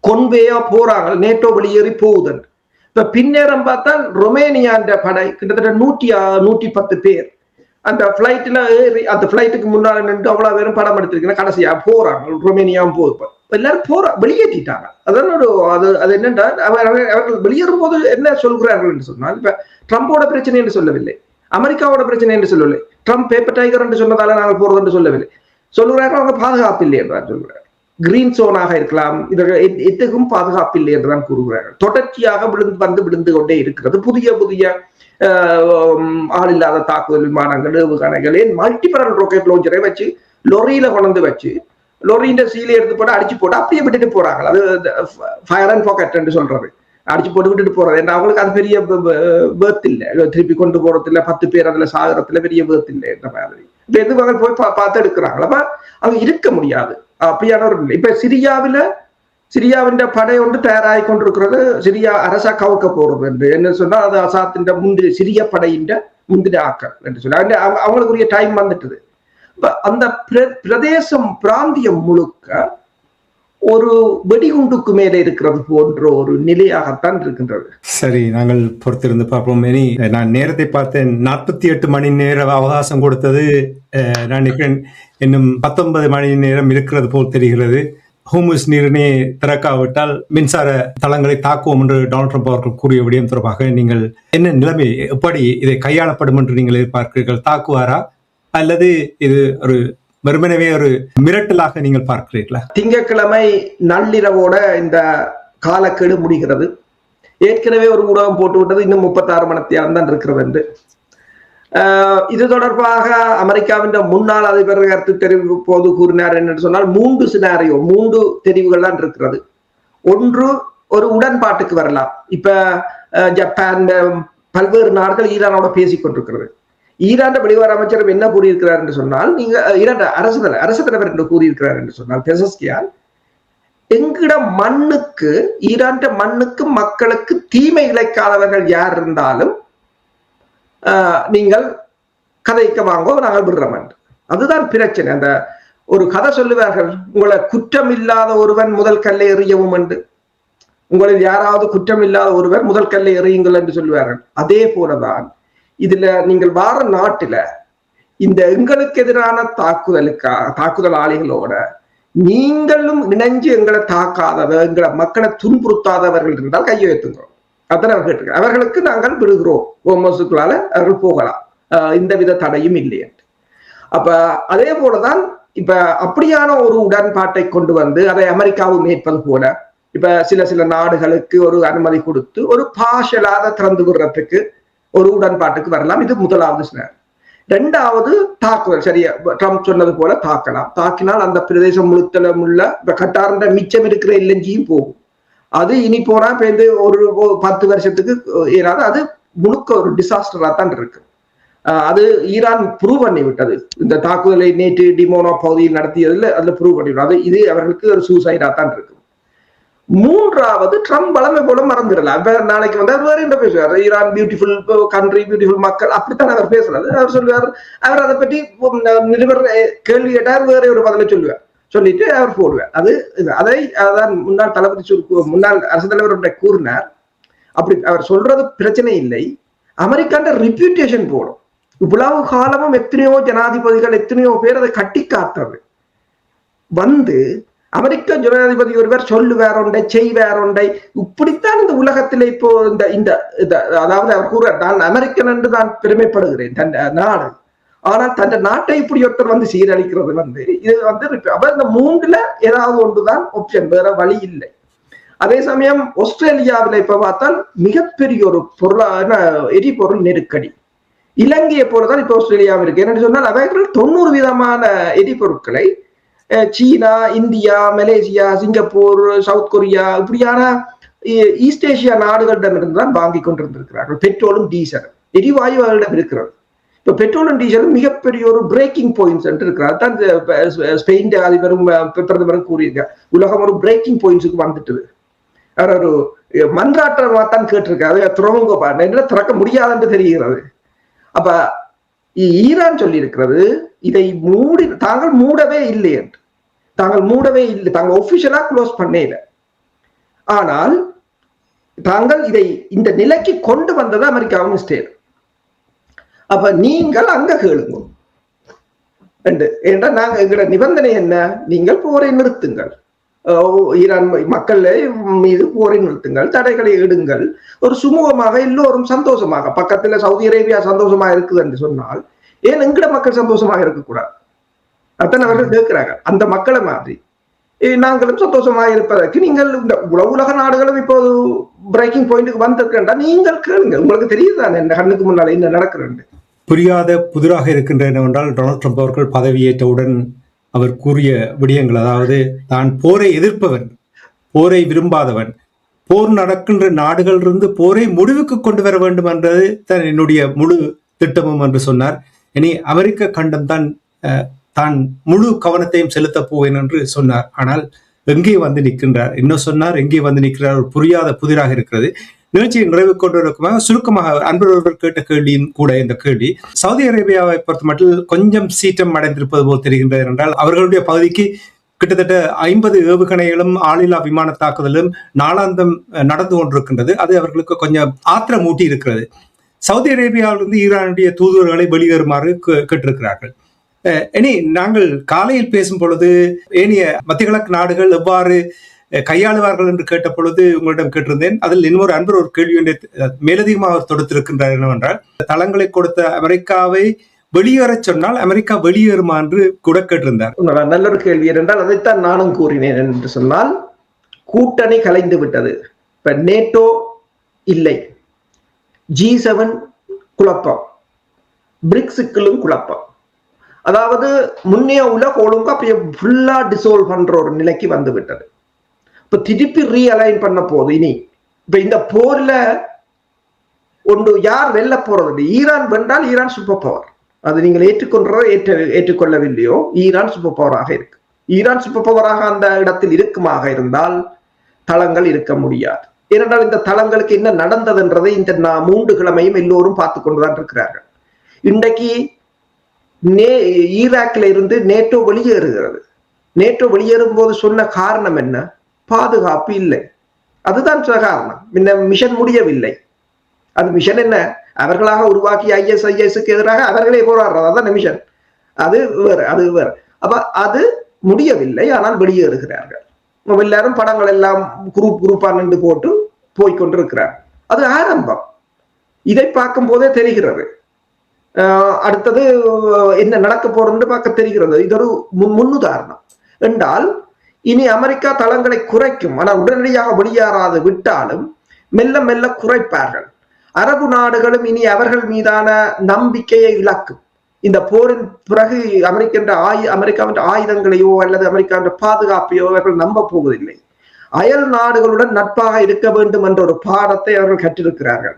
கொன்வேயா போறாங்க, நேட்டோ வெளியேறி போகுது. இப்ப பின்னேறம் பார்த்தால் ரொமேனியா படை கிட்டத்தட்ட 110 பேர் அந்த பிளைட்ல ஏறி, அந்த பிளைட்டுக்கு முன்னாடி நின்று அவ்வளவு பேரும் படம் எடுத்திருக்கேன். கடைசியா போறாங்க, ரொமேனியாவும் போகுது, எல்லாரும் வெளியேற்றிட்டாங்க. அது என்னென்றா அவர்கள் வெளியேறும் போது என்ன சொல்கிறார்கள் என்று சொன்னால், இப்ப ட்ரம்போட பிரச்சனை என்று சொல்லவில்லை, அமெரிக்காவோட பிரச்சனை என்று சொல்லவில்லை, ட்ரம்ப் பேப்பர் டைகர் என்று சொன்னதால நாங்கள் போறது என்று சொல்லவில்லை. சொல்லுகிறார்கள் அவங்க பாதுகாப்பு இல்லை என்றார் சொல்கிறார். கிரீன் சோனாக இருக்கலாம், இதற்கு எதுக்கும் பாதுகாப்பு இல்லை என்றுதான் கூறுகிறார்கள். தொடர்ச்சியாக விழுந்து கொண்டே இருக்கிறது. புதிய ஆள் இல்லாத தாக்குதல் விமானங்கள், ஏவுகணைகள், மல்டிபரல் ராக்கெட் லான்ச்சரை வச்சு லொரியில கொண்டு வச்சு லொரியின் சீலை எடுத்து போட்டு அடிச்சு போட்டு அப்படியே விட்டுட்டு போறாங்க. அது ஃபயர் அண்ட் பாக்கெட் என்று சொல்றது, அடிச்சு போட்டு விட்டுட்டு போறது. ஏன்னா அவங்களுக்கு அது பெரிய பேர்த் இல்லை, திருப்பி கொண்டு போறது இல்லை, 10 பேர் அதுல சாகரத்துல பெரிய பேர்த் இல்லை என்ற மாதிரி. இப்ப எது மகள் போய் பார்த்து எடுக்கிறாங்களா? அப்ப அங்க இருக்க முடியாது அப்படியான ஒரு இல்லை. இப்ப சிரியாவின் படை ஒன்று தயாராகி கொண்டிருக்கிறது, சிரியா அரசா கவுக்க போறது என்று என்ன சொன்னால், அது அசாத்தின் முந்திரி சிரிய படையின் முந்திரி ஆக்கள் என்று சொல்லி அவங்களுக்குரிய டைம் வந்துட்டுது. அந்த பிரதேசம் பிராந்தியம் முழுக்க ஒரு வெடிகுண்டுக்கு மேலே இருக்கிறது போன்ற ஒரு நிலையாகத்தான் இருக்கின்றது.
சரி, நாங்கள் பொறுத்திருந்து பார்ப்போம். நான் நேரத்தை பார்த்தேன், 48 மணி நேர அவகாசம் கொடுத்தது. நான் இன்னும் 19 மணி நேரம் இருக்கிறது போல் தெரிகிறது. ஹோமுஸ் நீரினை திறக்காவிட்டால் மின்சார தளங்களை தாக்குவோம் என்று டொனால்ட் ட்ரம்ப் அவர்கள் கூறிய விடயம் தொடர்பாக நீங்கள் என்ன நிலைமை, எப்படி இதை கையாளப்படும் என்று நீங்கள் எதிர்பார்க்கிறீர்கள்? தாக்குவாரா அல்லது இது ஒரு வெறுமனவே ஒரு மிரட்டலாக நீங்கள் பார்க்கிறீர்களா?
திங்கட்கிழமை நள்ளிரவோட இந்த காலக்கெடு முடிகிறது. ஏற்கனவே ஒரு ஊடகம் போட்டு விட்டது, இன்னும் 36 மணி நேரம் தான் இருக்கிறது என்று. இது தொடர்பாக அமெரிக்காவின் முன்னாள் அதிபர் கருத்து தெரிவிப்பு போது கூறினார் என்று சொன்னால், 3 தெரிவுகள் தான் இருக்கிறது. ஒன்று, ஒரு உடன்பாட்டுக்கு வரலாம். இப்ப ஜப்பான், பல்வேறு நாடுகள் ஈரானோட பேசிக் கொண்டிருக்கிறது. ஈரான் வெளிவார அமைச்சர் என்ன கூறியிருக்கிறார் என்று சொன்னால், நீங்க ஈரான் அரசு தலைவர் என்று கூறியிருக்கிறார் என்று சொன்னால், பெசஸ்கியான், எங்கிட மண்ணுக்கு, ஈரான் மண்ணுக்கு மக்களுக்கு தீமை இழைக்காதவர்கள் யார் இருந்தாலும் நீங்கள் கதைக்க வாங்கோ, நாங்கள் விடுறோம் என்று. அதுதான் பிரச்சனை. அந்த ஒரு கதை சொல்லுவார்கள், உங்களை குற்றம் இல்லாத ஒருவன் முதல் கல்லை எறியவும் என்று. உங்களில் யாராவது குற்றம் இல்லாத ஒருவர் முதல் கல்லை எறியுங்கள் என்று சொல்லுவார்கள். அதே போலதான் நீங்கள் வார நாட்டில இந்த எங்களுக்கு எதிரான தாக்குதலாளிகளோட நீங்களும் இணைஞ்சு எங்களை தாக்காதவ, எங்களை மக்களை துன்புறுத்தாதவர்கள் இருந்தால் கையெழுத்துங்க. அதான் அவர் கேட்டிருக்க. அவர்களுக்கு நாங்கள் விடுகிறோம், ஹோமோசுக்களால அவர்கள் போகலாம், இந்த வித தடையும் இல்லை என்று. அப்ப அதே போலதான் இப்ப அப்படியான ஒரு உடன்பாட்டை கொண்டு வந்து அதை அமெரிக்காவும் ஏற்பது போல இப்ப சில நாடுகளுக்கு ஒரு அனுமதி கொடுத்து ஒரு பார்ஷலாக திறந்து விடுறதுக்கு ஒரு உடன்பாட்டுக்கு வரலாம். இது முதலாவது சினாரியோ. 2வது தாக்குதல், சரியா ட்ரம்ப் சொன்னது போல தாக்கலாம். தாக்கினால் அந்த பிரதேசம் முழுத்தலும் உள்ள கட்டார்ந்த மிச்சம் இருக்கிற எல்என்ஜியும் போகும். அது இனி போனா ஒரு 10 வருஷத்துக்கு ஏறாது. அது முழுக்க ஒரு டிசாஸ்டரா தான் இருக்கு. அது ஈரான் ப்ரூவ் பண்ணி விட்டது. இந்த தாக்குதலை நேற்று டிமோனோ பகுதியில் நடத்தியதில் அதுல ப்ரூவ் பண்ணி விட்டது. இது அவர்களுக்கு ஒரு சூசைடா தான் இருக்கு. மூன்றாவது, ட்ரம்ப் வளமை போல மறந்துடலாம். இப்ப நாளைக்கு வந்து அவர் வேற என்ன பேசுவார், ஈரான் பியூட்டிஃபுல் கண்ட்ரி, பியூட்டிஃபுல் மக்கள், அப்படித்தான் அவர் பேசுறாரு. அவர் சொல்லுவார், அவர் அதை பற்றி நிருபர் கேள்வி கேட்டார், வேற ஒரு பதிலை சொல்லுவார், சொல்லிட்டு அவர் போடுவார். அதை அதான் முன்னாள் தளபதி முன்னாள் அரசு தலைவர் கூறினார். அப்படி அவர் சொல்றது பிரச்சனை இல்லை, அமெரிக்காண்ட ரிப்யூட்டேஷன் போடும். இவ்வளவு காலமும் எத்தனையோ ஜனாதிபதிகள், எத்தனையோ பேர் அதை கட்டி காத்தது வந்து அமெரிக்க ஜனாதிபதி ஒருவர் சொல்லுவாரோண்டை செய்வாரோண்டை, இப்படித்தான் இந்த உலகத்திலே இப்போ இந்த அதாவது அவர் கூற, நான் அமெரிக்கன் என்று நான் பெருமைப்படுகிறேன் தன் நாடு, ஆனால் தன் நாட்டை இப்படி ஒருத்தர் வந்து சீரழிக்கிறது வந்து இது வந்து அவர் இந்த மூன்றுல ஏதாவது ஒன்றுதான் ஆப்ஷன், வேற வழி இல்லை. அதே சமயம் ஆஸ்திரேலியாவில் இப்ப பார்த்தால் மிகப்பெரிய ஒரு எரிபொருள் நெருக்கடி. இலங்கையை போலதான் இப்ப ஆஸ்திரேலியாவில் இருக்கு. என்னன்னு சொன்னால் அவர்கள் 90% எரிபொருட்களை China, India, Malaysia, Singapore, South Korea இப்படியான ஈஸ்ட் ஏசியா நாடுகளிடமிருந்து தான் வாங்கி கொண்டிருந்திருக்கிறார்கள். பெட்ரோலும் டீசலும் எரிவாயு அவர்களிடம் இருக்கிறது. இப்ப பெட்ரோலும் டீசலும் மிகப்பெரிய ஒரு பிரேக்கிங் பாயிண்ட்ஸ் என்று இருக்கிறார். தான் ஸ்பெயின் அதிபரும் பிரதமரும் கூறியிருக்கார், உலகம் ஒரு பிரேக்கிங் பாயிண்ட்ஸுக்கு வந்துட்டது. அவர் ஒரு மன்றாட்டமா தான் கேட்டிருக்காரு, துறமுக திறக்க முடியாது என்று தெரிகிறது. அப்ப ஈரான் சொல்லி இருக்கிறது, இதை தாங்கள் மூடவே இல்லை என்று. தாங்கள் மூடவே இல்லை, தாங்கள் ஒபிஷியலா க்ளோஸ் பண்ணல. ஆனால் தாங்கள் இதை இந்த நிலைக்கு கொண்டு வந்தது அமெரிக்காவும் இஸ்ரேல். அப்ப நீங்கள் அங்க கேளுங்க என்றால் நாங்க எங்களோட நிபந்தனை என்ன, நீங்கள் போரை நிறுத்துங்கள், ஈரான் மக்கள் மீது போரை நிறுத்துங்கள், தடைகளை எடுங்கள், ஒரு சுமூகமாக எல்லோரும் சந்தோஷமாக, பக்கத்துல சவுதி அரேபியா சந்தோஷமாக இருக்குது என்று சொன்னால் ஏன் எங்கட மக்கள் சந்தோஷமாக இருக்கக்கூடாது? அத்தனை அவர்கள் கேட்கிறாங்க. அந்த மக்களை மாதிரி நாங்களும் சந்தோஷமாக இருப்பதற்கு நீங்கள் இந்த உலக நாடுகளும் இப்போது பிரேக்கிங் பாயிண்ட்டுக்கு வந்திருக்கா, நீங்கள் கேளுங்க, உங்களுக்கு தெரியுதுதான் என்ன கண்ணுக்கு முன்னால என்ன நடக்கிறது.
புரியாத புதிராக இருக்கின்ற என்னவென்றால், டொனால்ட் ட்ரம்ப் அவர்கள் பதவியேற்றவுடன் அவர் கூறிய விடயங்கள், அதாவது தான் போரை எதிர்ப்பவன், போரை விரும்பாதவன், போர் நடக்கின்ற நாடுகளிலிருந்து போரை முடிவுக்கு கொண்டு வர வேண்டும் என்றது தான் என்னுடைய முழு திட்டமும் என்று சொன்னார். இனி அமெரிக்க கண்டம் தான் முழு கவனத்தையும் செலுத்த போவேன் என்று சொன்னார். ஆனால் எங்கே வந்து நிற்கின்றார், இன்னும் சொன்னார், எங்கே வந்து நிற்கிறார், ஒரு புரியாத புதிராக இருக்கிறது. நிகழ்ச்சியை நிறைவு கொண்டிருக்குமாக சுருக்கமாக அன்பர்கள் கேட்ட கேள்வியின் கூட இந்த கேள்வி, சவுதி அரேபியாவை பொறுத்த மட்டும் கொஞ்சம் சீற்றம் அடைந்திருப்பது போல் தெரிகின்றது. என்றால் அவர்களுடைய பகுதிக்கு கிட்டத்தட்ட 50 ஏவுகணைகளும் ஆளில்லா விமான தாக்குதலும் நாளாந்தம் நடந்து கொண்டிருக்கின்றது. அது அவர்களுக்கு கொஞ்சம் ஆத்திரம் ஊட்டி இருக்கிறது. சவுதி அரேபியாவிலிருந்து ஈரானுடைய தூதுவர்களை வெளியேறுமாறு கேட்டிருக்கிறார்கள். இனி நாங்கள் காலையில் பேசும் பொழுது ஏனைய மத்திய கிழக்கு நாடுகள் எவ்வாறு கையாளுவார்கள் என்று கேட்ட பொழுது உங்களிடம் கேட்டிருந்தேன். அதில் இன்னொரு அன்பர் ஒரு கேள்வி ஒன்றை மேலதிகமாக தொடுத்திருக்கின்றார். என்னவென்றால், தளங்களை கொடுத்த அமெரிக்காவை வெளியேற சொன்னால் அமெரிக்கா வெளியேறுமா என்று கூட கேட்டிருந்தார்.
நல்ல ஒரு கேள்வி என்றால் அதைத்தான் நானும் கூறினேன். என்று சொன்னால் கூட்டணி கலைந்து விட்டது. இப்ப நேட்டோ இல்லை, G7 குழப்பம், பிரிக்ஸுக்களும் குழப்பம். அதாவது முன்னைய உலக ஒழுங்கு அப்படியே ஃபுல்லா டிசோல்வ் பண்ற ஒரு நிலைக்கு வந்து விட்டது. இப்ப திருப்பி ரீஅலைன் பண்ண போது இனி இப்ப இந்த போர்ல ஒன்று யார் வெல்ல போறது? ஈரான் வென்றால் ஈரான் சூப்பர் பவர், அது நீங்கள் ஏற்றுக்கொள்ளவில்லையோ ஈரான் சூப்பர் பவராக இருக்கு. ஈரான் சூப்பர் பவராக அந்த இடத்தில் இருக்குமாக இருந்தால் தளங்கள் இருக்க முடியாது. ஏனென்றால் இந்த தளங்களுக்கு என்ன நடந்ததுன்றதை இந்த 3 கிழமையும் எல்லோரும் பார்த்து கொண்டுதான் இருக்கிறார்கள். இன்றைக்கு ஈராக்ல இருந்து நேட்டோ வெளியேறுகிறது. நேட்டோ வெளியேறும் போது சொன்ன காரணம் என்ன? பாதுகாப்பு இல்லை. அதுதான் காரணம். இந்த மிஷன் முடியவில்லை. அது மிஷன் என்ன? அவர்களாக உருவாக்கி ISISக்கு எதிராக அவர்களே போராடுறது, அதான் மிஷன். அது வேற. அப்ப அது முடியவில்லை, ஆனால் வெளியேறுகிறார்கள். எல்லாரும் படங்கள் எல்லாம் குரூப்பா நின்று போட்டு போய்கொண்டிருக்கிறார். அது ஆரம்பம். இதை பார்க்கும் போதே தெரிகிறது அடுத்தது என்ன நடக்க போறது பார்க்க தெரிகிறது. இது ஒரு முன்னுதாரணம் என்றால் இனி அமெரிக்கா தளங்களை குறைக்கும். ஆனால் உடனடியாக வெளியேறாது விட்டாலும் மெல்ல மெல்ல குறைப்பார்கள். அரபு நாடுகளும் இனி அவர்கள் மீதான நம்பிக்கையை இழக்கும். இந்த போரின் பிறகு அமெரிக்காவின் ஆயுதங்களையோ அல்லது அமெரிக்காவின் பாதுகாப்பையோ அவர்கள் நம்ப போவதில்லை. அயல் நாடுகளுடன் நட்பாக இருக்க வேண்டும் என்ற ஒரு பாடத்தை அவர்கள் கற்றிருக்கிறார்கள்.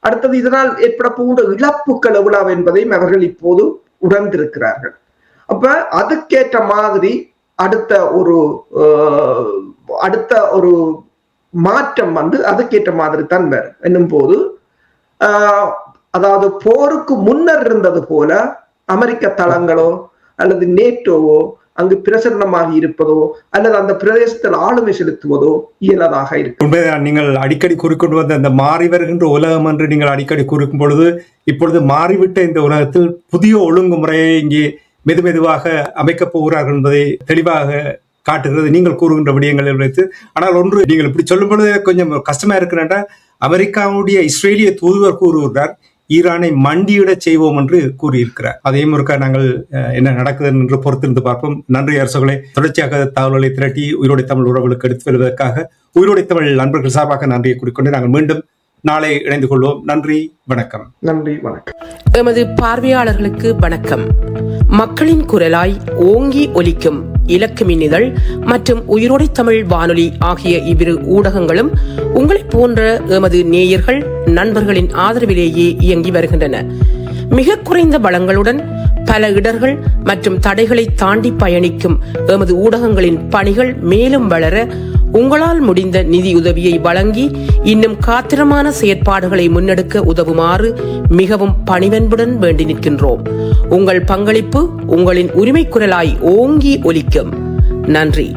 அடுத்தது இதனால் ஏற்பட போகின்ற இழப்புகள் எவ்வளவு என்பதையும் அவர்கள் இப்போது உணர்ந்திருக்கிறார்கள். அப்ப அதுக்கேற்ற மாதிரி அடுத்த ஒரு மாற்றம் அதுக்கேற்ற மாதிரி தான் வரும் என்னும் போது, அதாவது போருக்கு முன்னர் இருந்தது போல அமெரிக்க தளங்களோ அல்லது நேட்டோவோ அங்கு பிரசன்னமாக இருப்பதோ அல்லது அந்த பிரதேசத்தில் ஆளுமை செலுத்துவதோ இயலதாக இருக்கு.
உண்மைதான். நீங்கள் அடிக்கடி கூறிக்கொண்டு வந்த அந்த மாறி வருகின்ற உலகம் என்று நீங்கள் அடிக்கடி கூறும் பொழுது, இப்பொழுது மாறிவிட்ட இந்த உலகத்தில் புதிய ஒழுங்குமுறையை இங்கே மெதுமெதுவாக அமைக்கப் போகிறார்கள் என்பதை தெளிவாக காட்டுகிறது நீங்கள் கூறுகின்ற விடயங்களை வைத்து. ஆனால் ஒன்று, நீங்கள் இப்படி சொல்லும் பொழுது கொஞ்சம் கஷ்டமா இருக்கிறேன்டா, அமெரிக்காவுடைய இஸ்ரேலிய தூதுவர் கூறுகிறார் ஈரானை மண்டியிட செய்வோம் என்று கூறியிருக்கிறார். அதையும் ஒருக்கா நாங்கள் என்ன நடக்குது என்று பொறுத்திருந்து பார்ப்போம். நன்றி அரசுகளை. தொடர்ச்சியாக தகவல்களை திரட்டி உயிரோடை தமிழ் உறவுகளுக்கு எடுத்து வருவதற்காக உயிரோடை தமிழ் நண்பர்கள் சார்பாக நன்றியை கூறிக்கொண்டு நாங்கள் மீண்டும் நாளை இணைந்து கொள்வோம். நன்றி, வணக்கம்.
நன்றி, வணக்கம்.
எமது பார்வையாளர்களுக்கு வணக்கம். மக்களின் குரலாய் ஓங்கி ஒலிக்கும் இலக்கு மின்னிதழ் மற்றும் உயிரோடை தமிழ் வானொலி ஆகிய இவ்விரு ஊடகங்களும் உங்களைப் போன்ற எமது நேயர்கள் நண்பர்களின் ஆதரவிலேயே இயங்கி வருகின்றன. மிக குறைந்த வளங்களுடன் பல இடர்கள் மற்றும் தடைகளை தாண்டி பயணிக்கும் எமது ஊடகங்களின் பணிகள் மேலும் வளர உங்களால் முடிந்த நிதியுதவியை வழங்கி இன்னும் காத்திரமான செயற்பாடுகளை முன்னெடுக்க உதவுமாறு மிகவும் பணிவன்புடன் வேண்டி நிற்கின்றோம். உங்கள் பங்களிப்பு உங்களின் உரிமை குரலாய் ஓங்கி ஒலிக்கும். நன்றி.